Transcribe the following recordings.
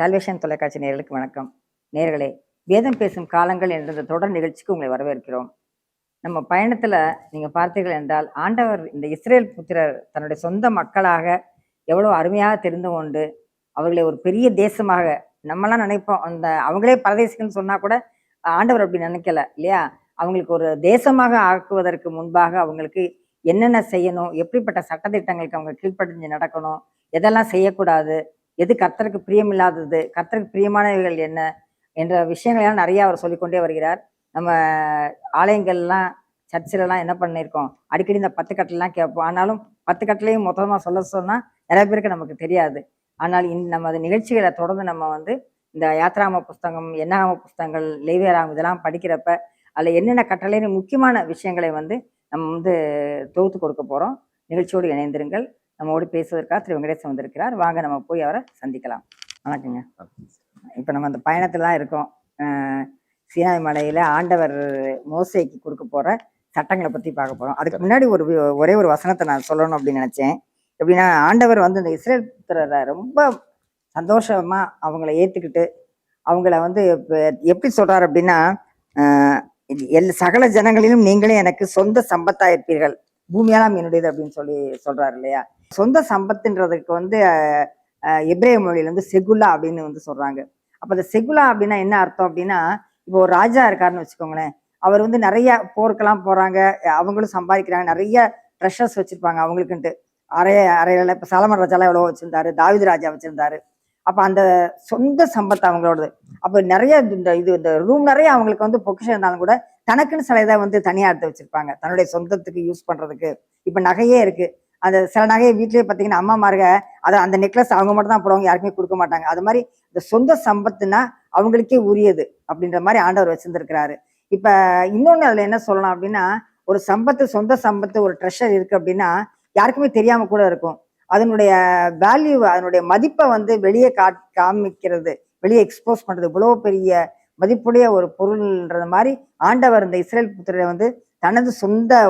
Salvation தொலைக்காட்சி நேயர்களுக்கு வணக்கம். நேயர்களே, வேதம் பேசும் காலங்கள் என்ற இந்த தொடர் நிகழ்ச்சிக்கு உங்களை வரவேற்கிறோம். நம்ம பயணத்துல நீங்க பார்த்தீர்கள் என்றால், ஆண்டவர் இந்த இஸ்ரேல் புத்திரர் தன்னுடைய சொந்த மக்களாக எவ்வளவு அருமையாக தெரிந்து கொண்டு, அவர்களை ஒரு பெரிய தேசமாக நம்மலாம் நினைப்போம். அந்த அவங்களே பரதேசிகள்னு சொன்னா கூட ஆண்டவர் அப்படி நினைக்கல இல்லையா? அவங்களுக்கு ஒரு தேசமாக ஆக்குவதற்கு முன்பாக அவங்களுக்கு என்னென்ன செய்யணும், எப்படிப்பட்ட சட்டதிட்டங்களுக்கு அவங்க கீழ்ப்படிஞ்சு நடக்கணும், எதெல்லாம் செய்யக்கூடாது, எது கர்த்தருக்கு பிரியமில்லாதது, கர்த்தருக்கு பிரியமானவைகள் என்ன என்ற விஷயங்களெல்லாம் நிறைய அவர் சொல்லிக்கொண்டே வருகிறார். நம்ம ஆலயங்கள்லாம் சர்ச்சிலலாம் என்ன பண்ணியிருக்கோம், அடிக்கடி இந்த 10 கட்டளைலாம் கேட்போம். ஆனாலும் 10 கட்டளையும் மொத்தமாக சொல்ல சொன்னால் நிறைய பேருக்கு நமக்கு தெரியாது. ஆனால் நமது நிகழ்ச்சிகளை தொடர்ந்து நம்ம வந்து இந்த யாத்ராம புஸ்தகம், என்னாகம புஸ்தகங்கள், லேவியராகம் இதெல்லாம் படிக்கிறப்ப அதில் என்னென்ன கட்டளைன்னு முக்கியமான விஷயங்களை வந்து நம்ம வந்து தொகுத்து கொடுக்க போகிறோம். நிகழ்ச்சியோடு இணைந்திருங்கள். நம்மோடு பேசுவதற்காக திரு வெங்கடேசன் வந்திருக்கிறார். வாங்க நம்ம போய் அவரை சந்திக்கலாம். வணக்கங்க. இப்போ நம்ம அந்த பயணத்துலாம் இருக்கோம். சீனாய் மலையில் ஆண்டவர் மோசேக்கு கொடுக்க போகிற சட்டங்களை பற்றி பார்க்க போகிறோம். அதுக்கு முன்னாடி ஒரே ஒரு வசனத்தை நான் சொல்லணும் அப்படின்னு நினச்சேன். எப்படின்னா, ஆண்டவர் வந்து இந்த இஸ்ரேல் புத்திரரை ரொம்ப சந்தோஷமாக அவங்கள ஏற்றுக்கிட்டு அவங்கள வந்து எப்படி சொல்கிறார் அப்படின்னா, சகல ஜனங்களிலும் நீங்களே எனக்கு சொந்த சம்பத்தாக இருப்பீர்கள், பூமியெல்லாம் என்னுடையது அப்படின்னு சொல்றாரு இல்லையா? சொந்த சம்பத்துன்றதுக்கு வந்து எபிரேய மொழியில வந்து செகுலா அப்படின்னு வந்து சொல்றாங்க. அப்ப அந்த செகுலா அப்படின்னா என்ன அர்த்தம் அப்படின்னா, இப்போ ஒரு ராஜா இருக்காருன்னு வச்சுக்கோங்களேன். அவர் வந்து நிறைய போருக்கெல்லாம் போறாங்க, அவங்களும் சம்பாதிக்கிறாங்க, நிறைய ட்ரெஷர்ஸ் வச்சிருப்பாங்க அவங்களுக்குன்ட்டு. அறையில இப்ப சாலமன் ராஜாலாம் எவ்வளவோ வச்சிருந்தாரு, தாவீது ராஜா வச்சிருந்தாரு. அப்ப அந்த சொந்த சம்பத்து அவங்களோடது. அப்ப நிறைய இந்த ரூம் நிறைய அவங்களுக்கு வந்து பொக்கிஷம் இருந்தாலும் கூட தனக்குன்னு சில இதை வந்து தனியா எடுத்து வச்சிருப்பாங்க, தன்னுடைய சொந்தத்துக்கு யூஸ் பண்றதுக்கு. இப்ப நகையே இருக்கு, அந்த சில நகையை வீட்லயே பார்த்தீங்கன்னா அம்மாமாருங்க அதை அந்த நெக்லஸ் அவங்க மட்டும் தான் போடுவாங்க, யாருக்குமே கொடுக்க மாட்டாங்க. அது மாதிரி இந்த சொந்த சம்பத்துனா அவங்களுக்கே உரியது அப்படின்ற மாதிரி ஆண்டவர் வச்சிருந்திருக்கிறாரு. இப்ப இன்னொன்னு அதுல என்ன சொல்லலாம் அப்படின்னா, ஒரு சம்பத்து, சொந்த சம்பத்து, ஒரு ட்ரெஷர் இருக்கு அப்படின்னா யாருக்குமே தெரியாம கூட இருக்கும். அதனுடைய வேல்யூ, அதனுடைய மதிப்பை வந்து வெளியே காமிக்கிறது, வெளியே எக்ஸ்போஸ் பண்றது, இவ்வளவு பெரிய மதிப்புடைய ஒரு பொருள்ன்றது மாதிரி ஆண்டவர் இந்த இஸ்ரேல் புத்திரரை வந்து தனது சொந்த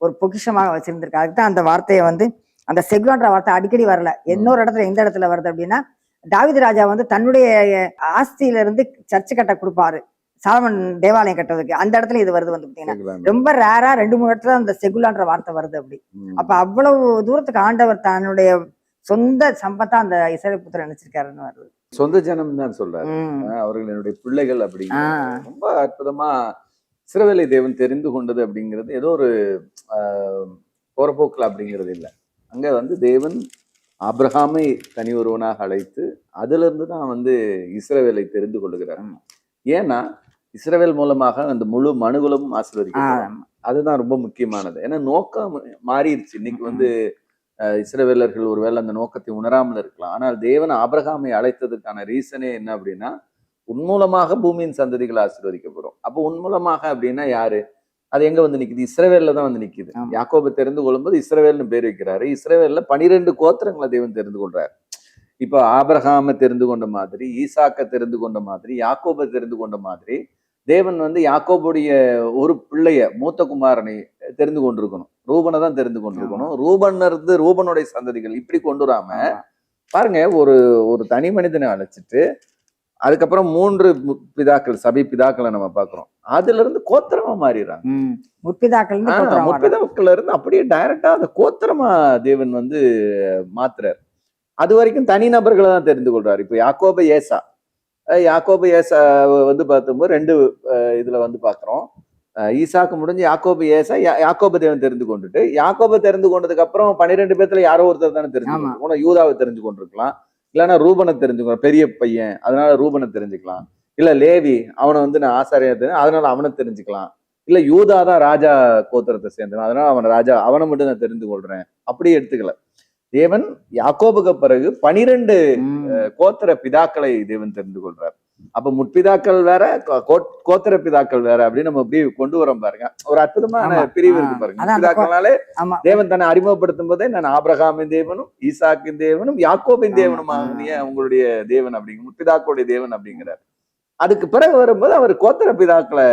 ஒரு பொக்கிஷமாக வச்சிருந்திருக்காரு. அதுதான் அந்த வார்த்தையை வந்து, அந்த செகுலான்ற வார்த்தை அடிக்கடி வரல. இன்னொரு இடத்துல எந்த இடத்துல வருது அப்படின்னா, தாவீது ராஜா வந்து தன்னுடைய ஆஸ்தியில இருந்து சர்ச்சு கட்ட கொடுப்பாரு, சாலமன் தேவாலயம் கட்டுறதுக்கு. அந்த இடத்துல இது வருது வந்து பாத்தீங்கன்னா, ரொம்ப ரேரா 2-3 இடத்துல அந்த செகுலான்ற வார்த்தை வருது அப்படி. அப்ப அவ்வளவு தூரத்துக்கு ஆண்டவர் தன்னுடைய சொந்த சம்பத்தா அந்த இஸ்ரேல் புத்திரர் நினைச்சிருக்காருன்னு வருது. சொந்த ஜனம் தான் சொல்றாரு, அவர்கள் என்னுடைய பிள்ளைகள் அப்படிங்கிறது ரொம்ப அற்புதமா இஸ்ரவேலை தேவன் தெரிந்து கொண்டது அப்படிங்கிறது ஏதோ ஒரு போறப்போக்கில் அப்படிங்கிறது இல்லை. அங்க வந்து தேவன் ஆபிரகாமை தனி ஒருவனாக அழைத்து அதுல இருந்து தான் வந்து இஸ்ரவேலை தெரிந்து கொள்ளுகிறார். ஏன்னா இஸ்ரவேல் மூலமாக அந்த முழு மனுகுலமும் ஆசீர்வதிக்கிறாங்க. அதுதான் ரொம்ப முக்கியமானது. ஏன்னா நோக்கம் மாறிடுச்சு. இன்னைக்கு வந்து இஸ்ரவேலர்கள் ஒருவேளை அந்த நோக்கத்தை உணராமல் இருக்கலாம். ஆனால் தேவன் ஆபிரகாமை அழைத்ததுக்கான ரீசனே என்ன அப்படின்னா, உன் மூலமாக பூமியின் சந்ததிகள் ஆசீர்வதிக்கப்படும். அப்போ உன் மூலமாக அப்படின்னா யாரு? அது எங்க வந்து நிக்குது? இஸ்ரவேல்ல தான் வந்து நிக்குது. யாக்கோபை தெரிந்து கொள்ளும்போது இஸ்ரவேல்னு பேர் வைக்கிறாரு. இஸ்ரவேல்ல 12 கோத்திரங்களை தேவன் தெரிந்து கொள்றாரு. இப்போ ஆபிரகாமை தெரிந்து கொண்ட மாதிரி, ஈசாக்கை தெரிந்து கொண்ட மாதிரி, யாக்கோபை தெரிந்து கொண்ட மாதிரி, தேவன் வந்து யாக்கோபுடைய ஒரு பிள்ளைய, மூத்த குமாரனை தெரிந்து கொண்டிருக்கணும். ரூபனை தான் தெரிந்து கொண்டிருக்கணும். ரூபனுடைய சந்ததிகள் இப்படி கொண்டு வராம பாருங்க, ஒரு தனி மனிதனை அழைச்சிட்டு அதுக்கப்புறம் 3 பிதாக்கள், சபை பிதாக்களை நம்ம பாக்குறோம். அதுல இருந்து கோத்திரமா மாறிடுறாங்க. முற்பிதாக்கள்ல இருந்து அப்படியே டைரக்டா அந்த கோத்திரமா தேவன் வந்து மாத்துறாரு. அது வரைக்கும் தனி நபர்களை தான் தெரிந்து கொள்றாரு. இப்ப யாக்கோபு ஏசா வந்து பார்க்கும்போது 2 இதுல வந்து பாக்குறோம். ஈசாக்கு முடிஞ்சு யாக்கோபு ஏசா, யாக்கோபு தேவன் தெரிந்து கொண்டுட்டு, யாக்கோபை தெரிந்து கொண்டதுக்கு அப்புறம் 12 பேர்த்துல யாரோ ஒருத்தர் தானே தெரிஞ்சு கொண்டிருக்கோம். யூதாவை தெரிஞ்சு கொண்டிருக்கலாம், இல்லைன்னா ரூபனை தெரிஞ்சுக்கலாம், பெரிய பையன் அதனால ரூபனை தெரிஞ்சுக்கலாம், இல்ல லேவி அவனை வந்து நான் ஆசாரியா அதனால அவனை தெரிஞ்சுக்கலாம், இல்ல யூதா தான் ராஜா கோத்திரத்தை சேர்ந்தவன் அதனால அவனை மட்டும் நான் தெரிந்து கொள்றேன், அப்படி எடுத்துக்கல. தேவன் யாக்கோபுக்கு பிறகு 12 கோத்திர பிதாக்களை தேவன் தெரிந்து கொள்றார். அப்ப முற்பிதாக்கள் வேற, கோத்திர பிதாக்கள் வேற அப்படின்னு நம்ம அப்படி கொண்டு வரோம் பாருங்க. ஒரு அற்புதமான பிரிவு இருக்கு பாருங்க. முற்பிதாக்களாலே தேவன் தன்னை அறிமுகப்படுத்தும் போதே நான் ஆபிரகாமின் தேவனும், ஈசாக்கின் தேவனும், யாக்கோபின் தேவனும் ஆகிய உங்களுடைய தேவன் அப்படிங்க, முற்பிதாக்களுடைய தேவன் அப்படிங்கிறார். அதுக்கு பிறகு வரும்போது அவர் கோத்திர பிதாக்களை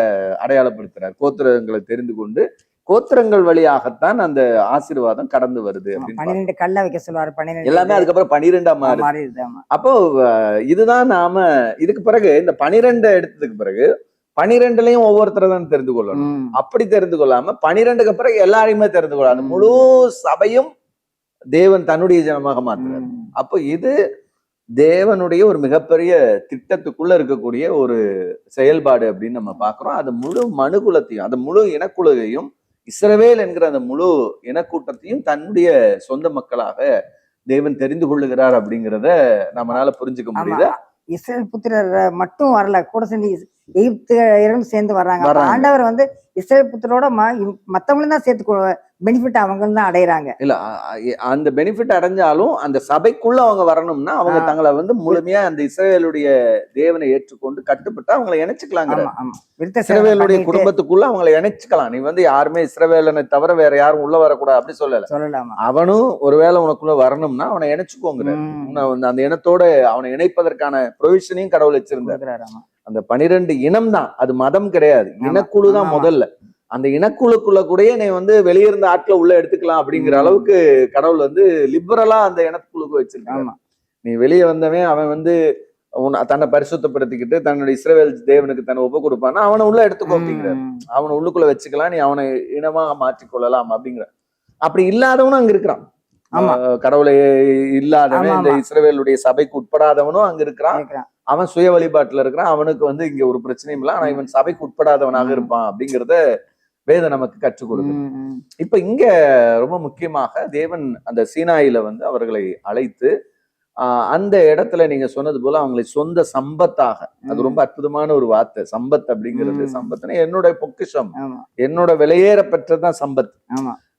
அடையாளப்படுத்துறார். கோத்திரங்களை தெரிந்து கொண்டு கோத்திரங்கள் வழியாகத்தான் அந்த ஆசீர்வாதம் கடந்து வருது அப்படின்னு 12 கல்ல வைக்க சொல்லுவாரு. 12 எல்லாமே அதுக்கப்புறம் 12ஆ மாறுது. மாறிடுது. ஆமா. அப்போ இதுதான் நாம இதுக்கு பிறகு இந்த 12 எடுத்ததுக்கு பிறகு 12லயும் ஒவ்வொருத்தரை தான் தெரிந்து கொள்ளணும். அப்படி தெரிந்து கொள்ளாம 12க்கு பிறகு எல்லாரையுமே தெரிந்து கொள்ள அந்த முழு சபையும் தேவன் தன்னுடைய ஜனமாக மாத்துறாரு. அப்போ இது தேவனுடைய ஒரு மிகப்பெரிய திட்டத்துக்குள்ள இருக்கக்கூடிய ஒரு செயல்பாடு அப்படின்னு நம்ம பாக்குறோம். அது முழு மனுகுலத்தையும் அந்த முழு இனக்குழுவையும் இஸ்ரவேல் என்கிற அந்த முழு இனக்கூட்டத்தையும் தன்னுடைய சொந்த மக்களாக தேவன் தெரிந்து கொள்ளுகிறார் அப்படிங்கிறத நம்மளால புரிஞ்சுக்க முடியுது. இஸ்ரேல் புத்திரர் மட்டும் வரல, கூட சேர்ந்து எகிப்தியரும் சேர்ந்து வர்றாங்க. ஆண்டவர் வந்து இஸ்ரேல் புத்திரோட மத்தவங்களும் தான் சேர்த்து பெனிஃபிட் அவங்களும் தான் அடையிறாங்க. இல்ல அந்த பெனிஃபிட் அடைஞ்சாலும் அந்த சபைக்குள்ள அவங்க வரணும்னா அவங்க தங்களை வந்து முழுமையா அந்த இஸ்ரவேலுடைய தேவனை ஏற்றுக்கொண்டு கட்டுப்பட்டு அவங்களை இணைச்சுக்கலாங்க. இஸ்ரவேலுடைய குடும்பத்துக்குள்ள அவங்களை இணைச்சுக்கலாம். நீ வந்து யாருமே இஸ்ரவேலனை தவிர வேற யாரும் உள்ள வரக்கூடாது அப்படி சொல்லலாம். அவனும் ஒருவேளை உனக்குள்ள வரணும்னா அவனை இணைச்சுக்கோங்க. அந்த இனத்தோட அவனை இணைப்பதற்கான ப்ரொவிஷனையும் கடவுள் வச்சிருந்தார். அந்த 12 இனம் தான், அது மதம் கிடையாது, இனக்குழு தான் முதல்ல. அந்த இனக்குழுக்குள்ள கூட நீ வந்து வெளியிருந்த ஆட்களை உள்ள எடுத்துக்கலாம் அப்படிங்கிற அளவுக்கு கடவுள் வந்து லிபரலா அந்த இனக்குழுக்கு வச்சிருக்காங்க. நீ வெளியே வந்தவன் அவன் வந்து தன்னை பரிசுத்தப்படுத்திக்கிட்டு தன்னுடைய இஸ்ரவேல் தேவனுக்கு தன்னை ஒப்பு கொடுப்பான்னா அவனை உள்ள எடுத்துக்கோ அப்படிங்கிறார். அவனை உள்ளுக்குள்ள வச்சுக்கலாம், நீ அவனை இனமாக மாற்றிக்கொள்ளலாம் அப்படிங்கிற. அப்படி இல்லாதவனும் அங்க இருக்கிறான். கடவுளை இல்லாதவன், இந்த இஸ்ரவேலுடைய சபைக்கு உட்படாதவனும் அங்க இருக்கிறான். அவன் சுய வழிபாட்டுல இருக்கிறான். அவனுக்கு வந்து இங்க ஒரு பிரச்சனையும் இல்லை, ஆனா இவன் சபைக்கு உட்படாதவனாக இருப்பான் அப்படிங்கிறத வேதம் நமக்கு கற்றுக் கொடுக்குது. இப்ப இங்க ரொம்ப முக்கியமாக தேவன் அந்த சீனாயில வந்து அவர்களை அழைத்து அந்த இடத்துல நீங்க சொன்னது போல அவங்களை சொந்த சம்பத்தாக, அது ரொம்ப அற்புதமான ஒரு வார்த்தை சம்பத் அப்படிங்கிறது. சம்பத்னா என்னோட பொக்கிஷம், என்னோட விலையேற பெற்றதுதான் சம்பத்.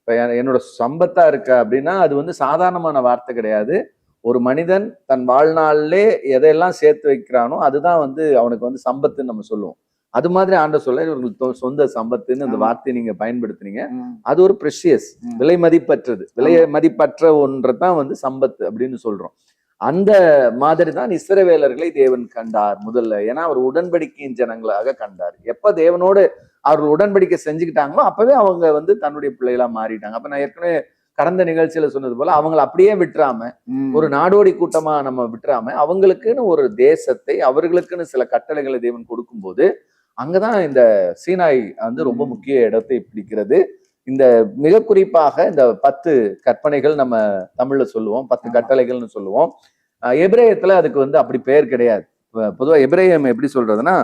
இப்ப என்னோட சம்பத்தா இருக்க அப்படின்னா அது வந்து சாதாரணமான வார்த்தை கிடையாது. ஒரு மனிதன் தன் வாழ்நாளிலே எதையெல்லாம் சேர்த்து வைக்கிறானோ அதுதான் வந்து அவனுக்கு வந்து சம்பத்துன்னு நம்ம சொல்லுவோம். அது மாதிரி ஆண்டவர் சொல்ல இவங்களுக்கு சொந்த சம்பத்துன்னு அந்த வார்த்தையை நீங்க பயன்படுத்துனீங்க. அது ஒரு ப்ரெஷியஸ், விலை மதிப்பற்றது, விலை மதிப்பற்ற ஒன்றைதான் வந்து சம்பத்து அப்படின்னு சொல்றோம். அந்த மாதிரி தான் இஸ்ரவேலர்களை தேவன் கண்டார் முதல்ல. ஏன்னா அவர் உடன்படிக்கையின் ஜனங்களாக கண்டார். எப்ப தேவனோடு அவர்கள் உடன்படிக்கை செஞ்சுக்கிட்டாங்களோ அப்பவே அவங்க வந்து தன்னுடைய பிள்ளைகளா மாறிட்டாங்க. அப்ப நான் ஏற்கனவே கடந்த நிகழ்ச்சியில சொன்னது போல அவங்களை அப்படியே விட்டுறாம, ஒரு நாடோடி கூட்டமா நம்ம விட்டுறாம, அவங்களுக்குன்னு ஒரு தேசத்தை, அவர்களுக்குன்னு சில கட்டளைகளை தேவன் கொடுக்கும்போது அங்கதான் இந்த சீனாய் வந்து ரொம்ப முக்கிய இடத்தை பிடிக்கிறது. இந்த மிக குறிப்பாக இந்த 10 கற்பனைகள் நம்ம தமிழ்ல சொல்லுவோம், 10 கட்டளைகள்னு சொல்லுவோம். எபிரேயத்துல அதுக்கு வந்து அப்படி பெயர் கிடையாது. பொதுவா எபிரேயம் எப்படி சொல்றதுன்னா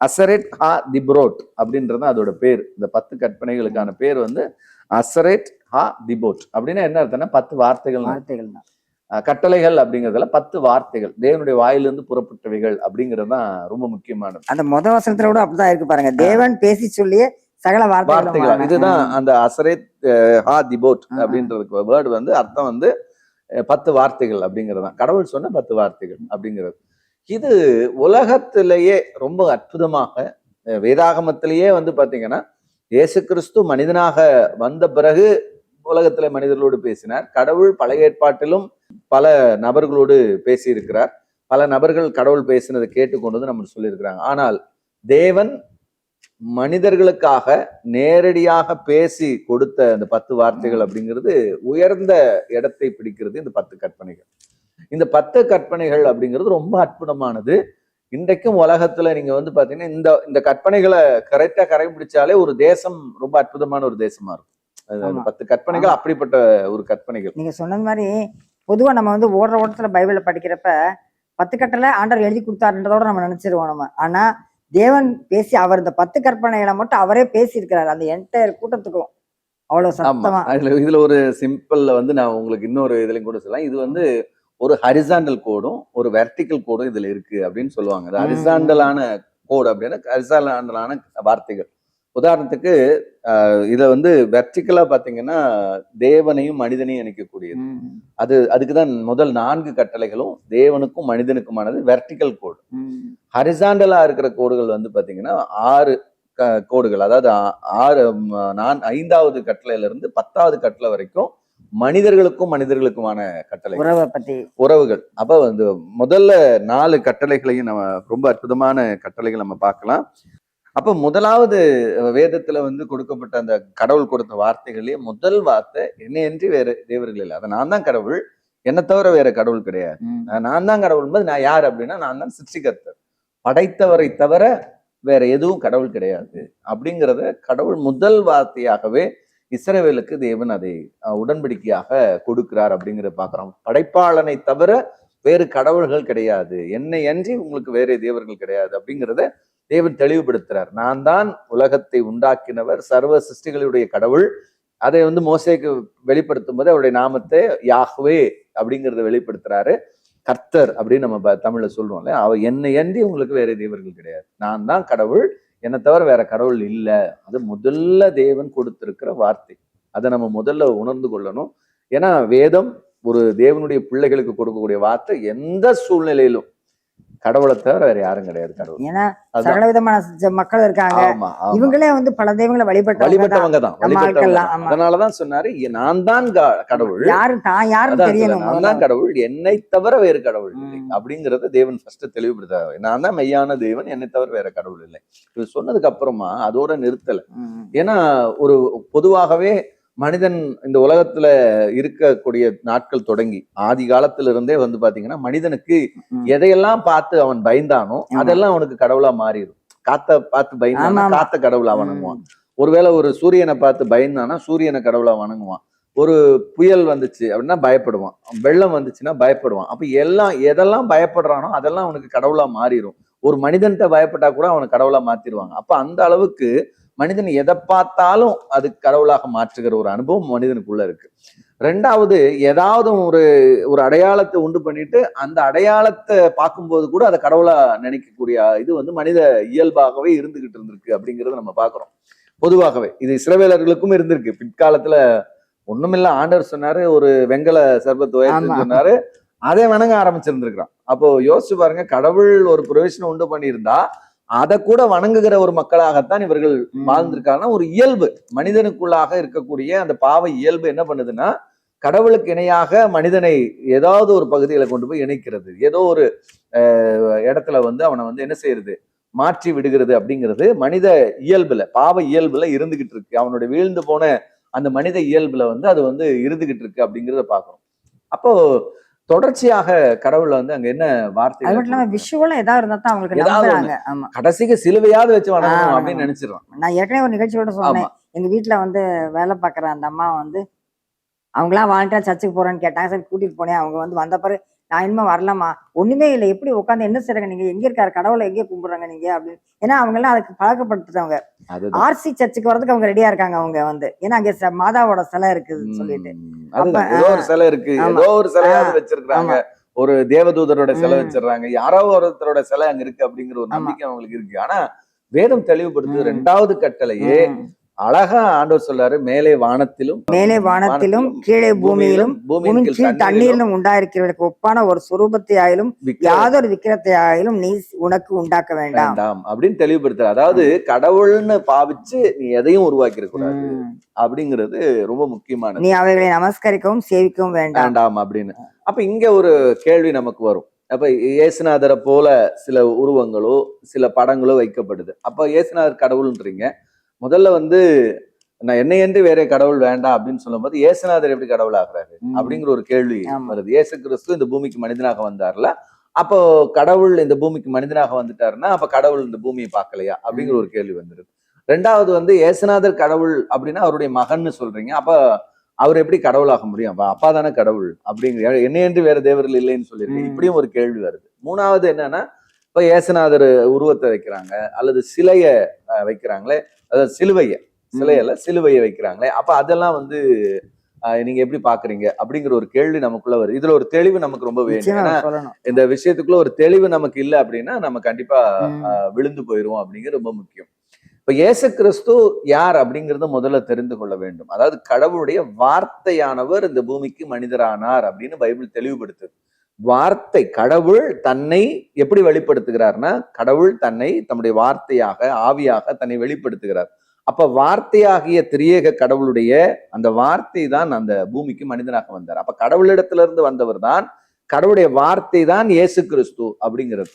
அசரெட் ஹா திப்ரோட் அப்படின்றது அதோட பேர். இந்த 10 கற்பனைகளுக்கான பேர் வந்து அசரெட் ஹா திபோட் அப்படின்னா என்ன அர்த்தம்னா 10 வார்த்தைகள் தான். கட்டளைகள் அப்படிங்கிறதுல 10 வார்த்தைகள் தேவனுடைய வாயிலிருந்து புறப்பட்டவைகள் அப்படிங்கிறது தான் ரொம்ப முக்கியமானது. அந்த முதல் வசனத்துல கூட அப்படிதான் இருக்கு பாருங்க, தேவன் பேசி சொல்லிய சகல வார்த்தைகள். இதுதான் அந்த அசரெத் ஹா திபோட் அப்படின்றதுக்கு வேர்டு வந்து அர்த்தம் வந்து 10 வார்த்தைகள் அப்படிங்கிறதுதான். கடவுள் சொன்ன 10 வார்த்தைகள் அப்படிங்கிறது. இது உலகத்திலேயே ரொம்ப அற்புதமாக வேதாகமத்திலேயே வந்து பாத்தீங்கன்னா இயேசு கிறிஸ்து மனிதனாக வந்த பிறகு உலகத்துல மனிதர்களோடு பேசினார். கடவுள் பழைய ஏற்பாட்டிலும் பல நபர்களோடு பேசி இருக்கிறார். பல நபர்கள் கடவுள் பேசினதை கேட்டுக்கொண்டு நம்ம சொல்லியிருக்கிறாங்க. ஆனால் தேவன் மனிதர்களுக்காக நேரடியாக பேசி கொடுத்த அந்த 10 வார்த்தைகள் அப்படிங்கிறது உயர்ந்த இடத்தை பிடிக்கிறது. இந்த 10 கற்பனைகள், இந்த 10 கற்பனைகள் அப்படிங்கிறது ரொம்ப அற்புதமானது. இன்றைக்கும் உலகத்துல நீங்க வந்து பாத்தீங்கன்னா இந்த கற்பனைகளை கரெக்டா கடைபிடிச்சாலே ஒரு தேசம் ரொம்ப அற்புதமான ஒரு தேசமா இருக்கும். 10 கற்பனைகள் அப்படிப்பட்ட ஒரு கற்பனைகள். நீங்க சொன்னது மாதிரி பொதுவா நம்ம வந்து ஓடுற ஓட்டத்துல பைபிளை படிக்கிறப்ப 10 கட்டளை ஆண்டவர் எழுதி கொடுத்தாருன்றதோட நம்ம நினைச்சிருவோம் நம்ம. ஆனா தேவன் பேசி அவர் இந்த 10 கற்பனைகளை மட்டும் அவரே பேசி இருக்கிறாரு அந்த என்டையர் கூட்டத்துக்கும் அவ்வளவு சத்தமா. இதுல ஒரு சிம்பிள்ல வந்து நான் உங்களுக்கு இன்னொரு இதுலயும் கூட சொல்லலாம். இது வந்து ஒரு ஹரிசாண்டல் கோடும் ஒரு வெர்டிக்கல் கோடும் இதுல இருக்கு அப்படின்னு சொல்லுவாங்க. ஹரிசாண்டலான கோடு அப்படின்னா ஹரிசாண்டலான வார்த்தைகள். உதாரணத்துக்கு இத வந்து வெர்டிக்கலா பாத்தீங்கன்னா தேவனையும் மனிதனையும் இணைக்கக்கூடியது. அதுக்குதான் முதல் 4 கட்டளைகளும் தேவனுக்கும் மனிதனுக்குமானது வெர்டிக்கல் கோடு. ஹரிசாண்டலா இருக்கிற கோடுகள் வந்து பாத்தீங்கன்னா 6 கோடுகள். அதாவது 5வது கட்டளையில இருந்து 10வது கட்டளை வரைக்கும் மனிதர்களுக்கும் மனிதர்களுக்குமான கட்டளை, உறவுகள். அப்ப வந்து முதல்ல 4 கட்டளைகளையும் நம்ம ரொம்ப அற்புதமான கட்டளைகள் நம்ம பார்க்கலாம். அப்ப முதலாவது வேதத்துல வந்து கொடுக்கப்பட்ட அந்த கடவுள் கொடுத்த வார்த்தைகளே முதல் வார்த்தை என்னையன்றி வேற தேவர்கள் இல்லை, அதை நான் தான் கடவுள், என்னை தவிர வேற கடவுள் கிடையாது. நான் தான் கடவுள் போது நான் யார் அப்படின்னா நான் தான் சிருஷ்டிகர்த்தர், படைத்தவரை தவிர வேற எதுவும் கடவுள் கிடையாது அப்படிங்கிறத கடவுள் முதல் வார்த்தையாகவே இஸ்ரவேலுக்கு தேவன் அதை உடன்படிக்கையாக கொடுக்கிறார் அப்படிங்கிறத பாக்குறோம். படைப்பாளனை தவிர வேறு கடவுள்கள் கிடையாது, என்னை அன்றி உங்களுக்கு வேற தேவர்கள் கிடையாது அப்படிங்கிறத தேவன் தெளிவுபடுத்துறார். நான் தான் உலகத்தை உண்டாக்கினவர், சர்வ சிருஷ்டிகளுடைய கடவுள். அதை வந்து மோசேக்கு வெளிப்படுத்தும் போது அவருடைய நாமத்தை யாஹ்வே அப்படிங்கிறத வெளிப்படுத்துறாரு. கர்த்தர் அப்படின்னு நம்ம தமிழ்ல சொல்றோம்ல, அவர் என்னை அன்றி உங்களுக்கு வேற தேவர்கள் கிடையாது, நான் தான் கடவுள், என்னை தவிர வேற கடவுள் இல்லை. அது முதல்ல தேவன் கொடுத்திருக்கிற வார்த்தை. அதை நம்ம முதல்ல உணர்ந்து கொள்ளணும். ஏன்னா வேதம் ஒரு தேவனுடைய பிள்ளைகளுக்கு கொடுக்கக்கூடிய வார்த்தை எந்த சூழ்நிலையிலும் கடவுளை தவிர வேற யாரும் கிடையாது கடவுள். ஏன்னா சகல விதமான மக்கள் இருக்காங்க, இவங்களே வந்து பல தெய்வங்களை வழிபட்டவங்க தான். அதனாலதான் சொன்னாரு நான் தான் கடவுள், யாரும் தெரியணும், நான் தான் கடவுள், என்னை தவிர வேறு கடவுள் இல்லை அப்படிங்கறத தேவன் ஃபர்ஸ்ட் தெளிவுபடுத்தாரு. நான் தான் மெய்யான தேவன், என்னை தவிர வேற கடவுள் இல்லை. இது சொன்னதுக்கு அப்புறமா அதோட நிறுத்தல. ஏன்னா ஒரு பொதுவாகவே மனிதன் இந்த உலகத்துல இருக்கக்கூடிய நாட்கள் தொடங்கி ஆதி காலத்துல இருந்தே வந்து பாத்தீங்கன்னா மனிதனுக்கு எதையெல்லாம் பார்த்து அவன் பயந்தானோ அதெல்லாம் அவனுக்கு கடவுளா மாறிடும். காத்த பார்த்து பயந்தானா காத்த கடவுளா வணங்குவான். ஒருவேளை ஒரு சூரியனை பார்த்து பயந்தானா சூரியனை கடவுளா வணங்குவான். ஒரு புயல் வந்துச்சு அப்படின்னா பயப்படுவான், வெள்ளம் வந்துச்சுன்னா பயப்படுவான். அப்ப எதெல்லாம் பயப்படுறானோ அதெல்லாம் அவனுக்கு கடவுளா மாறிடும். ஒரு மனிதன்கிட்ட பயப்பட்டா கூட அவனை கடவுளா மாத்திடுவாங்க. அப்ப அந்த அளவுக்கு மனிதன் எதை பார்த்தாலும் அது கடவுளாக மாற்றுகிற ஒரு அனுபவம் மனிதனுக்குள்ள இருக்கு. ரெண்டாவது, ஏதாவது ஒரு அடையாளத்தை உண்டு பண்ணிட்டு அந்த அடையாளத்தை பார்க்கும்போது கூட அதை கடவுளா நினைக்கக்கூடிய இது வந்து மனித இயல்பாகவே இருந்துகிட்டு இருந்திருக்கு அப்படிங்கறத நம்ம பாக்குறோம். பொதுவாகவே இது இஸ்ரவேலர்களுக்கும் இருந்திருக்கு. பிற்காலத்துல ஒண்ணுமில்ல, ஆண்டவர் சொன்னாரு ஒரு வெங்கல சர்பத்து உயர்த்து சொன்னாரு, அதை வணங்க ஆரம்பிச்சிருந்திருக்கிறான். அப்போ யோசிச்சு பாருங்க, கடவுள் ஒரு பிரவேசனம் உண்டு பண்ணியிருந்தா அதை கூட வணங்குகிற ஒரு மக்களாகத்தான் இவர்கள் வாழ்ந்திருக்காங்கன்னா ஒரு இயல்பு மனிதனுக்குள்ளாக இருக்கக்கூடிய அந்த பாவ இயல்பு என்ன பண்ணுதுன்னா கடவுளுக்கு இணையாக மனிதனை ஏதாவது ஒரு பகுதியில கொண்டு போய் இணைக்கிறது, ஏதோ ஒரு இடத்துல வந்து அவனை வந்து என்ன செய்யறது, மாற்றி விடுகிறது அப்படிங்கிறது மனித இயல்புல பாவ இயல்புல இருந்துகிட்டு இருக்கு. அவனுடைய வீழ்ந்து போன அந்த மனித இயல்புல வந்து அது வந்து இருந்துகிட்டு இருக்கு அப்படிங்கிறத பாக்குறோம். அப்போ தொடர்ச்சியாக கடவுள் வந்து அங்க என்ன வார்த்தை கடைசிக்கு சிலுவையாவது வச்சு வணங்கணும் அப்படின்னு நினைச்சிடறான். நான் ஏற்கனவே ஒரு நிகழ்ச்சியோட சொன்னேன், எங்க வீட்டுல வந்து வேலை பார்க்குற அந்த அம்மா வந்து அவங்களாம் வாலண்டியரா சர்ச்சுக்கு போறேன்னு கேட்டாங்க. சரி கூட்டிட்டு போனேன். அவங்க வந்து வந்த பிறகு நான் இனிமே வரலாமா, ஒண்ணுமே இல்லை, எப்படி உட்காந்து என்ன செய்றாங்க நீங்க, எங்க இருக்காரு கடவுளை, எங்கே கும்பிடுறாங்க நீங்க அப்படின்னு. ஏன்னா அவங்க எல்லாம் அதுக்கு பழக்கப்படுத்துறவங்க. ஆர்சி சர்ச்சுக்கு வர்றதுக்கு அவங்க ரெடியா இருக்காங்க. அவங்க வந்து ஏன்னா அங்க மாதாவோட சிலை இருக்குதுன்னு சொல்லிட்டு ஏதோ ஒரு சிலை இருக்கு, ஏதோ ஒரு சிலையாவது வச்சிருக்காங்க, ஒரு தேவதூதரோட சிலை வச்சிடறாங்க, யாரோ ஒருத்தரோட சிலை அங்க இருக்கு அப்படிங்கிற ஒரு நம்பிக்கை அவங்களுக்கு இருக்கு. ஆனா வேதம் தெளிவுபடுத்து ரெண்டாவது கட்டளையே அழகா ஆண்டவர் சொல்றாரு, மேலே வானத்திலும் கீழே பூமியிலும் கீழ் தண்ணீரிலும் உண்டாயிருக்கிறவர்களுக்கு ஒப்பான ஒரு சுரூபத்தை ஆயிலும் யாதொரு விக்கிரத்தை ஆயிலும் நீ உனக்கு உண்டாக்க வேண்டாம் அப்படின்னு தெளிவுபடுத்துற. அதாவது கடவுள்னு பாவிச்சு நீ எதையும் உருவாக்கி கூடாது அப்படிங்கிறது ரொம்ப முக்கியமானது. நீ அவைகளை நமஸ்கரிக்கவும் சேவிக்கவும் வேண்டாம் அப்படின்னு. அப்ப இங்க ஒரு கேள்வி நமக்கு வரும். அப்ப இயேசுநாதரை போல சில உருவங்களோ சில படங்களோ வைக்கப்படுது. அப்ப இயேசுநாதர் கடவுள்ன்றீங்க. முதல்ல வந்து நான் என்னையன்று வேற கடவுள் வேண்டாம் அப்படின்னு சொல்லும் போது இயேசுநாதர் எப்படி கடவுள் ஆகுறாரு அப்படிங்கிற ஒரு கேள்வி வருது. இயேசு கிறிஸ்து இந்த பூமிக்கு மனிதனாக வந்தார்ல, அப்போ கடவுள் இந்த பூமிக்கு மனிதனாக வந்துட்டாருன்னா அப்ப கடவுள் இந்த பூமியை பார்க்கலையா அப்படிங்கிற ஒரு கேள்வி வந்துருது. ரெண்டாவது வந்து இயேசுநாதர் கடவுள் அப்படின்னா அவருடைய மகன்னு சொல்றீங்க, அப்ப அவர் எப்படி கடவுளாக முடியும், அப்ப அப்பா தானே கடவுள் அப்படிங்கிற, என்னையன்று வேற தேவர்கள் இல்லைன்னு சொல்லியிருக்கீங்க, இப்படியும் ஒரு கேள்வி வருது. மூணாவது என்னன்னா, இப்ப இயேசுநாதர் உருவத்தை வைக்கிறாங்க அல்லது சிலைய வைக்கிறாங்களே, அதாவது சிலுவையை வைக்கிறாங்களே, அப்ப அதெல்லாம் வந்து நீங்க எப்படி பாக்குறீங்க அப்படிங்கிற ஒரு கேள்வி நமக்குள்ள வருது. இதுல ஒரு தெளிவு நமக்கு ரொம்ப வேணும். ஏன்னா இந்த விஷயத்துக்குள்ள ஒரு தெளிவு நமக்கு இல்லை அப்படின்னா நம்ம கண்டிப்பா விழுந்து போயிருவோம் அப்படிங்கிறது ரொம்ப முக்கியம். இப்ப இயேசு கிறிஸ்து யார் அப்படிங்கறத முதல்ல தெரிந்து கொள்ள வேண்டும். அதாவது கடவுளுடைய வார்த்தையானவர் இந்த பூமிக்கு மனிதரானார் அப்படின்னு பைபிள் தெளிவுபடுத்துது. வார்த்தை, கடவுள் தன்னை எப்படி வெளிப்படுத்துகிறார்னா, கடவுள் தன்னை தம்முடைய வார்த்தையாக ஆவியாக தன்னை வெளிப்படுத்துகிறார். அப்ப வார்த்தையாகிய திரியேக கடவுளுடைய அந்த வார்த்தை தான் அந்த பூமிக்கு மனிதனாக வந்தார். அப்ப கடவுளிடத்துல இருந்து வந்தவர் தான், கடவுளுடைய வார்த்தை தான் இயேசு கிறிஸ்து அப்படிங்கிறது.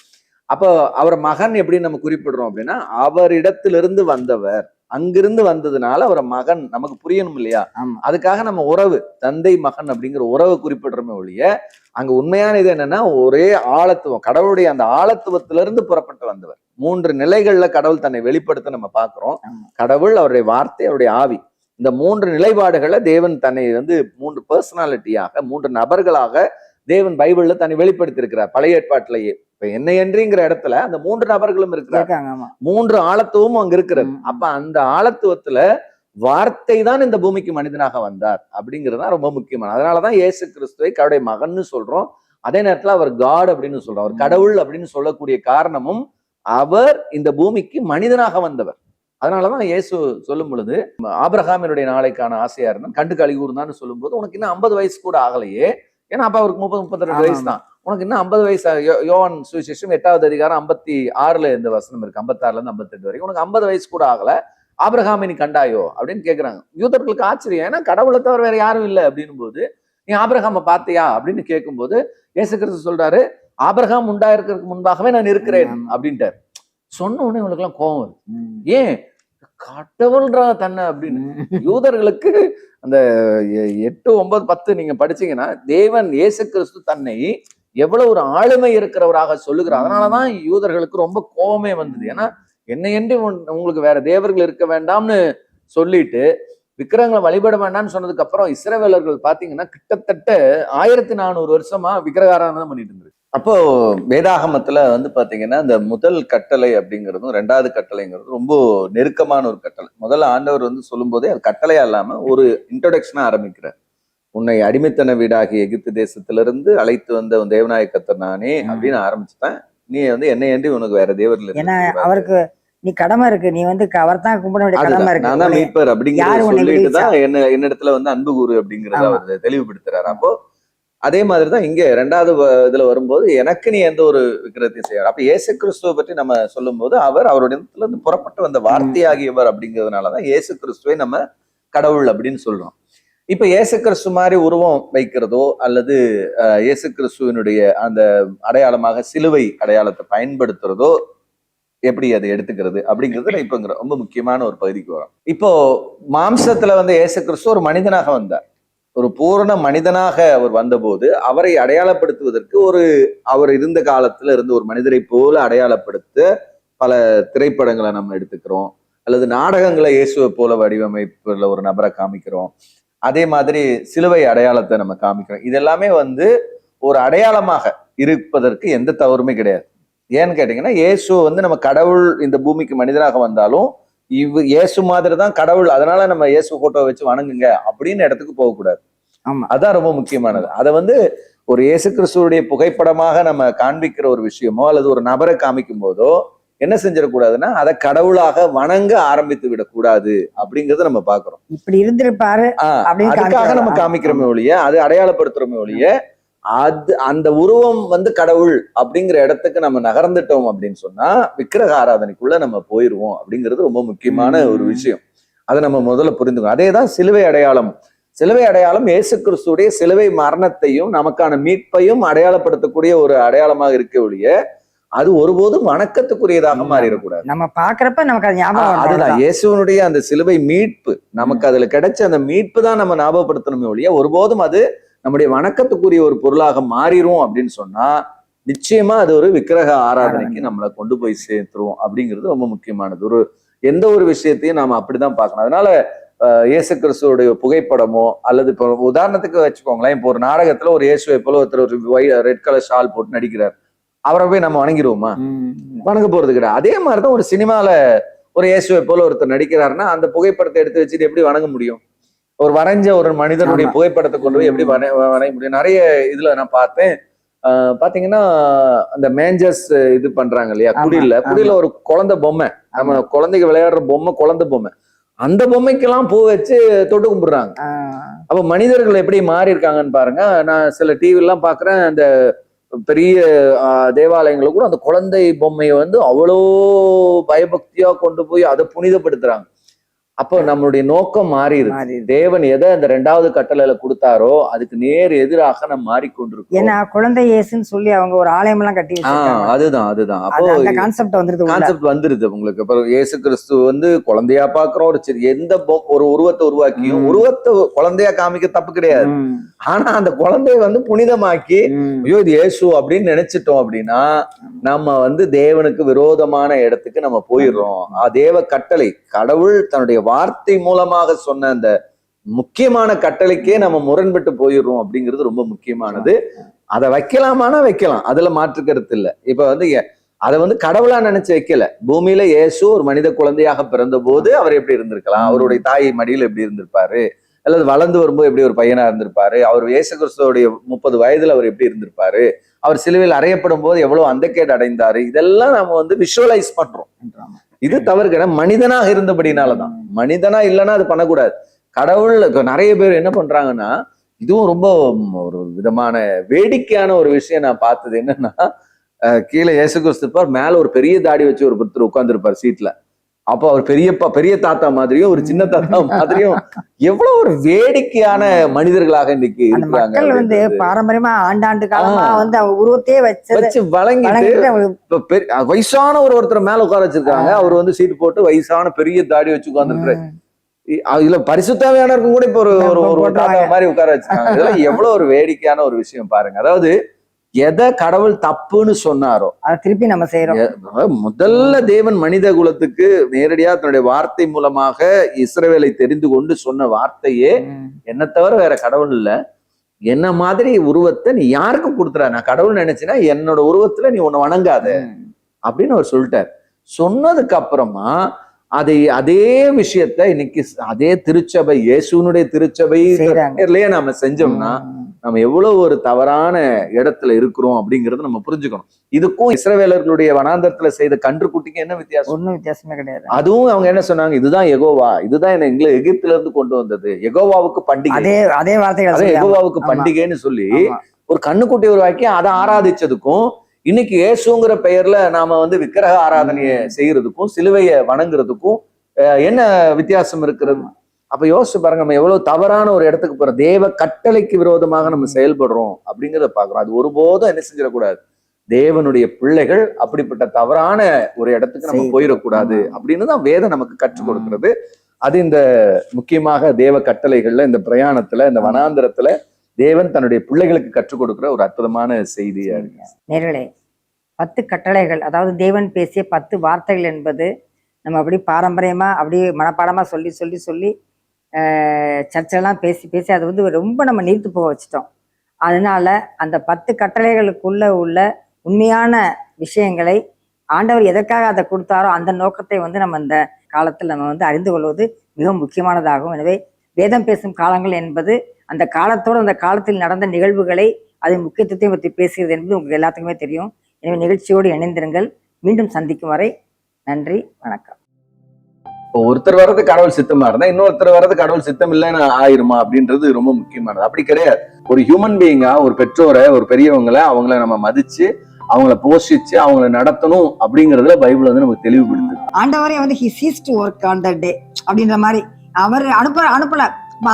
அப்போ அவர் மகன் எப்படி நம்ம குறிப்பிடுறோம் அப்படின்னா, அவரிடத்திலிருந்து வந்தவர், அங்கிருந்து வந்ததுனால அவரை மகன் நமக்கு புரியணும் இல்லையா? ஆமா. அதுக்காக நம்ம உறவு, தந்தை மகன் அப்படிங்கிற உறவை குறிப்பிடுறோமே ஒழிய, அங்க உண்மையான இது என்னன்னா, ஒரே ஆழத்துவம், கடவுளுடைய அந்த ஆழத்துவத்திலிருந்து புறப்பட்டு வந்தவர். 3 நிலைகள்ல கடவுள் தன்னை வெளிப்படுத்த நம்ம பார்க்கிறோம். ஆமா. கடவுள், அவருடைய வார்த்தை, அவருடைய ஆவி. இந்த 3 நிலைப்பாடுகளை தேவன் தன்னை 3 பர்சனாலிட்டியாக, 3 நபர்களாக தேவன் பைபிள்ல தன்னை வெளிப்படுத்தி இருக்கிறார். பழைய ஏற்பாட்டிலேயே இப்ப என்னையன்றிங்கிற இடத்துல அந்த 3 நபர்களும் இருக்கிறார். 3 ஆழத்துவமும் அங்க இருக்கிறது. அப்ப அந்த ஆழத்துவத்துல வார்த்தை தான் இந்த பூமிக்கு மனிதனாக வந்தார் அப்படிங்கிறது ரொம்ப முக்கியமான. அதனாலதான் இயேசு கிறிஸ்துவை கடவுளுடைய மகன்னு சொல்றோம். அதே நேரத்துல அவர் காட் அப்படின்னு சொல்றோம். அவர் கடவுள் அப்படின்னு சொல்லக்கூடிய காரணமும் அவர் இந்த பூமிக்கு மனிதனாக வந்தவர். அதனாலதான் இயேசு சொல்லும் பொழுது, ஆபிரகாமினுடைய நாளைக்கான ஆசையா இருந்தான், கண்டு கழி கூர்ந்தான்னு சொல்லும் போது, உனக்கு இன்னும் 50 வயசு கூட ஆகலையே, ஏன்னா அப்ப அவருக்கு 30-32 வயசு தான், உனக்கு இன்னும் 50 வயசு. யோவான் சுவிசேஷம் 8வது அதிகாரம் 56 இந்த வசனம் இருக்கு, 56ல இருந்து 58 வரைக்கும். உனக்கு 50 வயசு கூட ஆகல, ஆபிரகாமை நீ கண்டாயோ அப்படின்னு கேட்கிறாங்க. யூதர்களுக்கு ஆச்சரியம், ஏன்னா கடவுளை தவிர வேற யாரும் இல்லை அப்படின்னும் போது, நீ ஆபிரகாமை பார்த்தியா அப்படின்னு கேட்கும்போது இயேசு கிறிஸ்து சொல்றாரு, ஆபிரகாம் உண்டாயிருக்கிறதுக்கு முன்பாகவே நான் இருக்கிறேன் அப்படின்ட்டார். சொன்ன உடனே உங்களுக்கு எல்லாம் கோபம் வருது. ஏன் கடவுள்ரா தன்னை அப்படின்னு. யூதர்களுக்கு அந்த 8, 9, 10 நீங்க படிச்சீங்கன்னா, தேவன் இயேசு கிறிஸ்து தன்னை எவ்வளவு ஒரு ஆளுமை இருக்கிறவராக சொல்லுகிறார். அதனாலதான் யூதர்களுக்கு ரொம்ப கோபமே வந்தது. ஏன்னா என்னையன்றி உங்களுக்கு வேற தேவர்கள் இருக்க வேண்டாம்னு சொல்லிட்டு விக்கிரகங்களை வழிபட வேண்டாம்னு சொன்னதுக்கு அப்புறம் இஸ்ரவேலர்கள் பாத்தீங்கன்னா கிட்டத்தட்ட 1400 வருஷமா விக்கிரகாராதனை பண்ணிட்டு இருந்தது. அப்போ வேதாகமத்துல பாத்தீங்கன்னா இந்த முதல் கட்டளை அப்படிங்கிறதும் 2வது கட்டளைங்கிறது ரொம்ப நெருக்கமான ஒரு கட்டளை. முதல்ல ஆண்டவர் சொல்லும் போதே அது கட்டளையா இல்லாம ஒரு இன்ட்ரோடக்ஷனா ஆரம்பிக்கிறார். உன்னை அடிமைத்தன வீடாகிய எகிப்து தேசத்திலிருந்து அழைத்து வந்த உன் தேவநாய கர்த்தர் நானே அப்படின்னு ஆரம்பிச்சுட்டேன். நீ என்னை ஏண்டி உனக்கு வேற தேவர்கள் ஏன்னா அவருக்கு நீ கடமை இருக்கு, நீ அவர் தான் கும்பிட வேண்டிய கடமை இருக்கு, நான் தான் மீட்பர் அப்படிங்கிறத சொல்லிட்டுதான் என்னிடத்துல அன்பு கூறு அப்படிங்கறத அவர் தெளிவுபடுத்துறாரு. அப்போ அதே மாதிரிதான் இங்க 2வது இதுல வரும்போது, எனக்கு நீ எந்த ஒரு விக்கிரகத்தையும் செய்யார். அப்ப இயேசு கிறிஸ்துவை பற்றி நம்ம சொல்லும் போது, அவர் அவருடைய இடத்துல இருந்து புறப்பட்டு வந்த வார்த்தையாகியவர் அப்படிங்கிறதுனாலதான் இயேசு கிறிஸ்துவை நம்ம கடவுள் அப்படின்னு சொல்றோம். இப்ப இயேசு கிறிஸ்து மாதிரி உருவம் வைக்கிறதோ அல்லது இயேசு கிறிஸ்துவனுடைய அந்த அடையாளமாக சிலுவை அடையாளத்தை பயன்படுத்துறதோ எப்படி அதை எடுத்துக்கிறது அப்படிங்கிறது இப்ப ரொம்ப முக்கியமான ஒரு பகுதிக்கு வரும். இப்போ மாம்சத்துல இயேசு கிறிஸ்து ஒரு மனிதனாக வந்தார். ஒரு பூரண மனிதனாக அவர் வந்தபோது அவரை அடையாளப்படுத்துவதற்கு அவர் இருந்த காலத்துல இருந்து ஒரு மனிதரை போல அடையாளப்படுத்த பல திரைப்படங்களை நம்ம எடுத்துக்கிறோம், அல்லது நாடகங்களை இயேசுவை போல வடிவமைப்புல ஒரு நபரை காமிக்கிறோம். அதே மாதிரி சிலுவை அடையாளத்தை நம்ம காமிக்கிறோம். இதெல்லாமே ஒரு அடையாளமாக இருப்பதற்கு எந்த தவறுமே கிடையாது. ஏன்னு கேட்டீங்கன்னா, இயேசு நம்ம கடவுள் இந்த பூமிக்கு மனிதனாக வந்தாலும் இயேசு மாதிரி தான் கடவுள், அதனால நம்ம இயேசு போட்டோ வச்சு வணங்குங்க அப்படின்னு இடத்துக்கு போகக்கூடாது. அதான் ரொம்ப முக்கியமானது. அதை ஒரு இயேசு கிறிஸ்துடைய புகைப்படமாக நம்ம காண்பிக்கிற ஒரு விஷயமோ அல்லது ஒரு நபரை காமிக்கும் போதோ என்ன செஞ்சிடக்கூடாதுன்னா, அதை கடவுளாக வணங்க ஆரம்பித்து விடக்கூடாது அப்படிங்கறத நம்ம பாக்குறோம். இப்படி இருந்திருப்பாரு அதுக்காக நம்ம காமிக்கிறோமே ஒழிய, அது அடையாளப்படுத்துறோமே ஒழிய, அந்த உருவம் கடவுள் அப்படிங்கிற இடத்துக்கு நம்ம நகர்ந்துட்டோம் அப்படின்னு சொன்னா விக்கிரக ஆராதனைக்குள்ள நம்ம போயிருவோம் அப்படிங்கிறது ரொம்ப முக்கியமான ஒரு விஷயம். அதை நம்ம முதல்ல புரிந்துக்கணும். அதேதான் சிலுவை அடையாளம். சிலுவை அடையாளம் இயேசு கிறிஸ்துடைய சிலுவை மரணத்தையும் நமக்கான மீட்பையும் அடையாளப்படுத்தக்கூடிய ஒரு அடையாளமாக இருக்க ஒழிய, அது ஒருபோதும் வணக்கத்துக்குரியதாக மாறிடக்கூடாது. நம்ம பாக்குறப்ப நமக்கு அது ஞாபகம். அதுதான் இயேசுவனுடைய அந்த சிலுவை மீட்பு, நமக்கு அதுல கிடைச்ச அந்த மீட்பு தான் நம்ம ஞாபகப்படுத்தணுமே ஒழிய, ஒருபோதும் அது நம்முடைய வணக்கத்துக்குரிய ஒரு பொருளாக மாறிடும் அப்படின்னு சொன்னா நிச்சயமா அது ஒரு விக்கிரக ஆராதனைக்கு நம்மளை கொண்டு போய் சேர்த்துரும் அப்படிங்கிறது ரொம்ப முக்கியமானது. எந்த ஒரு விஷயத்தையும் நாம அப்படிதான் பார்க்கணும். அதனால இயேசு கிறிஸ்துவோடைய புகைப்படமோ அல்லது இப்போ உதாரணத்துக்கு வச்சுக்கோங்களேன், இப்போ ஒரு நாடகத்துல ஒரு இயேசுவை போல ஒருத்தர் ஒரு ரெட் கலர் ஷால் போட்டு நடிக்கிறார், அவரை போய் நம்ம வணங்கிடுவோமா? வணங்க போறது கிடையாது. அதே மாதிரிதான் ஒரு சினிமால ஒரு இயேசுவை போல ஒருத்தர் நடிக்கிறாருன்னா அந்த புகைப்படத்தை எடுத்து வச்சுட்டு எப்படி வணங்க முடியும்? ஒரு வரைஞ்ச ஒரு மனிதனுடைய புகைப்படத்தை கொண்டு போய் எப்படி வரைய முடியும்? நிறைய இதுல நான் பார்த்தேன். பாத்தீங்கன்னா அந்த மேஞ்சர்ஸ் இது பண்றாங்க இல்லையா, குடியில ஒரு குழந்தை பொம்மை, நம்ம குழந்தைங்க விளையாடுற பொம்மை, குழந்தை பொம்மை, அந்த பொம்மைக்கெல்லாம் பூ வச்சு தொட்டு கும்பிடுறாங்க. அப்ப மனிதர்கள் எப்படி மாறி இருக்காங்கன்னு பாருங்க. நான் சில டிவி எல்லாம் பாக்குறேன், அந்த பெரிய தேவாலயங்களை கூட அந்த குழந்தை பொம்மையை அவ்வளோ பயபக்தியா கொண்டு போய் அதை புனிதப்படுத்துறாங்க. அப்போ நம்மளுடைய நோக்கம் மாறிடுது. மாறிடுது. தேவன் எதை அந்த 2வது கட்டளையில கொடுத்தாரோ அதுக்கு நேர் எதிராக நம்ம மாறிக்கொண்டிருக்கோம். ஏன்னா குழந்தை இயேசுன்னு சொல்லி அவங்க ஒரு ஆலயம் எல்லாம் கட்டி வச்சிருக்காங்க. அதுதான் அப்போ அந்த கான்செப்ட் வந்துருது உள்ள. கான்செப்ட் வந்துருது உங்களுக்கு. அப்புறம் இயேசு கிறிஸ்து வந்து குழந்தையா பாக்குறோம். எந்த ஒரு உருவத்தை உருவாக்கியும் உருவத்தை குழந்தையா காமிக்க தப்பு கிடையாது. ஆனா அந்த குழந்தைய வந்து புனிதமாக்கி ஐயோ இது இயேசு அப்படின்னு நினைச்சிட்டோம் அப்படின்னா நம்ம வந்து தேவனுக்கு விரோதமான இடத்துக்கு நம்ம போயிடுறோம். தேவ கட்டளை, கடவுள் தன்னுடைய வார்த்தை மூலமாக சொன்ன அந்த முக்கியமான கட்டளைக்கே நம்ம முரண்பட்டு போயிடுறோம் அப்படிங்கிறது ரொம்ப முக்கியமானது. அதை வைக்கலாமானா வைக்கலாம், அதுல மாற்று கருத்து இல்லை. இப்ப வந்து அதை வந்து கடவுளா நினைச்சு வைக்கல. பூமியில இயேசு ஒரு மனித குழந்தையாக பிறந்த போது அவர் எப்படி இருந்திருக்கலாம், அவருடைய தாய் மடியில் எப்படி இருந்திருப்பாரு, அல்லது வளர்ந்து வரும்போது எப்படி ஒரு பையனா இருந்திருப்பாரு, அவர் இயேசு கிறிஸ்துவோடைய 30 வயதுல அவர் எப்படி இருந்திருப்பாரு, அவர் சிலுவையில் அறையப்படும் போது எவ்வளவு அந்தக்கேடு அடைந்தாரு, இதெல்லாம் நம்ம வந்து விஷுவலைஸ் பண்றோம். இது தவறு கிடையாது. மனிதனாக இருந்தபடினாலதான். மனிதனா இல்லைன்னா அது பண்ணக்கூடாது. கடவுள் நிறைய பேர் என்ன பண்றாங்கன்னா, இதுவும் ரொம்ப ஒரு விதமான வேடிக்கையான ஒரு விஷயம் நான் பார்த்தது என்னன்னா, கீழே இயேசு கிறிஸ்து இருப்பார், மேல ஒரு பெரிய தாடி வச்சு ஒரு புத்தர் உட்கார்ந்து இருப்பார் சீட்ல. அப்போ அவர் பெரிய தாத்தா மாதிரியும் ஒரு சின்ன தாத்தா மாதிரியும் எவ்வளவு ஒரு வேடிக்கையான மனிதர்களாக இன்னைக்கு இருக்காங்க. மக்கள் வந்து பாரம்பரியமா ஆண்டாண்டு காலமா வந்து அவங்க உருவத்தையே வச்சு வழங்கிட்டு வயசான ஒருத்தர் மேல உட்கார வச்சிருக்காங்க. அவர் வந்து சீட்டு போட்டு வயசான பெரிய தாடி வச்சு உட்கார்ந்துருக்காரு. இதுல பரிசுத்தாவியானருக்கும் கூட இப்ப ஒரு தாத்தா மாதிரி உட்கார வச்சிருக்காங்க. இதெல்லாம் எவ்வளவு ஒரு வேடிக்கையான ஒரு விஷயம் பாருங்க. அதாவது எதை கடவுள் தப்புன்னு சொன்னாரோ அதை திருப்பி நம்ம செய்யறோம். முதல்ல தேவன் மனித குலத்துக்கு நேரடியா தன்னுடைய வார்த்தை மூலமாக இஸ்ரவேலை தெரிந்து கொண்டு சொன்ன வார்த்தையே, என்ன தவிர வேற கடவுள் இல்ல, என்ன மாதிரி உருவத்தை நீ யாருக்கு கொடுத்துற, நான் கடவுள் நினைச்சேன்னா என்னோட உருவத்துல நீ உன்னை வணங்காத அப்படின்னு அவர் சொல்லிட்டார். சொன்னதுக்கு அப்புறமா அதே விஷயத்த இன்னைக்கு அதே திருச்சபை, இயேசுனுடைய திருச்சபை நாம செஞ்சோம்னா நம்ம எவ்வளவு ஒரு தவறான இடத்துல இருக்கிறோம் அப்படிங்கறத நம்ம புரிஞ்சுக்கணும். இதுக்கும் இஸ்ரவேலர்களுடைய வனாந்தரத்துல செய்த கன்றுக்குட்டிக்கு என்ன வித்தியாசம்? ஒன்னும் வித்தியாசமே கிடையாது. அதுவும் அவங்க என்ன சொன்னாங்க, இதுதான் யெகோவா, இதுதான் என்ன எகிப்துல இருந்து கொண்டு வந்தது, யெகோவாவுக்கு பண்டிகை, அதே வார்த்தைகள் யெகோவாவுக்கு பண்டிகைன்னு சொல்லி ஒரு கண்ணுக்குட்டி உருவாக்கி அதை ஆராதிச்சதுக்கும், இன்னைக்கு இயேசுங்கிற பெயர்ல நாம வந்து விக்கிரக ஆராதனையை செய்யறதுக்கும் சிலுவையை வணங்குறதுக்கும் என்ன வித்தியாசம் இருக்கிறது? அப்ப யோசிச்சு பாருங்க, நம்ம எவ்வளவு தவறான ஒரு இடத்துக்கு போறோம். தேவ கட்டளைக்கு விரோதமாக நம்ம செயல்படுறோம் அப்படிங்கிறத பாக்குறோம். அது ஒருபோதும் என்ன செஞ்சிடக்கூடாது. தேவனுடைய பிள்ளைகள் அப்படிப்பட்ட தவறான ஒரு இடத்துக்கு நம்ம போயிடக்கூடாது அப்படின்னு தான் வேதம் நமக்கு கற்றுக் கொடுக்கிறது. அது இந்த முக்கியமாக தேவ கட்டளைகள்ல, இந்த பிரயாணத்துல, இந்த வனாந்திரத்துல தேவன் தன்னுடைய பிள்ளைகளுக்கு கற்றுக் கொடுக்கிற ஒரு அற்புதமான செய்தியா இருக்கு. நேர்களே, 10 கட்டளைகள், அதாவது தேவன் பேசிய 10 வார்த்தைகள் என்பது நம்ம அப்படி பாரம்பரியமா அப்படியே மனப்பாடமா சொல்லி சர்ச்செல்லாம் பேசி அதை வந்து ரொம்ப நம்ம நீர்த்து போக வச்சிட்டோம். அதனால அந்த 10 கட்டளைகளுக்குள்ள உள்ள உண்மையான விஷயங்களை, ஆண்டவர் எதற்காக அதை கொடுத்தாரோ அந்த நோக்கத்தை வந்து நம்ம இந்த காலத்தில் நம்ம வந்து அறிந்து கொள்வது மிக முக்கியமானதாகும். எனவே வேதம் பேசும் காலங்கள் என்பது அந்த காலத்தோடு அந்த காலத்தில் நடந்த நிகழ்வுகளை, அதன் முக்கியத்துவத்தை பற்றி பேசுகிறது என்பது உங்களுக்கு எல்லாத்துக்குமே தெரியும். எனவே நிகழ்ச்சியோடு இணைந்திருங்கள். மீண்டும் சந்திக்கும் வரை நன்றி, வணக்கம். ஒருத்தர் வர்றது கடவுள் சித்தமா இருந்தா இன்னொருத்தர் வர்றது கடவுள் சித்தம் இல்லைன்னு ஆயிருமா அப்படின்றது ரொம்ப முக்கியமானது. அப்படி கிடையாது. ஒரு ஹியூமன் பீயிங்கா, ஒரு பெற்றோரை, ஒரு பெரியவங்களை, அவங்கள நம்ம மதிச்சு, அவங்கள போஷிச்சு, அவங்கள நடத்தணும் அப்படிங்கறதுல பைபிள் வந்து நமக்கு தெளிவுபடுத்துது. ஆண்டவரே வந்து he ceased to work on that day அப்படின்ற மாதிரி அவர் அனுப்பல.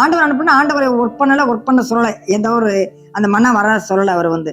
ஆண்டவர் அனுப்புனா ஆண்டவரை ஒர்க் பண்ண சொல்லலை, எந்த ஒரு அந்த மன வர சொல்லலை அவர் வந்து.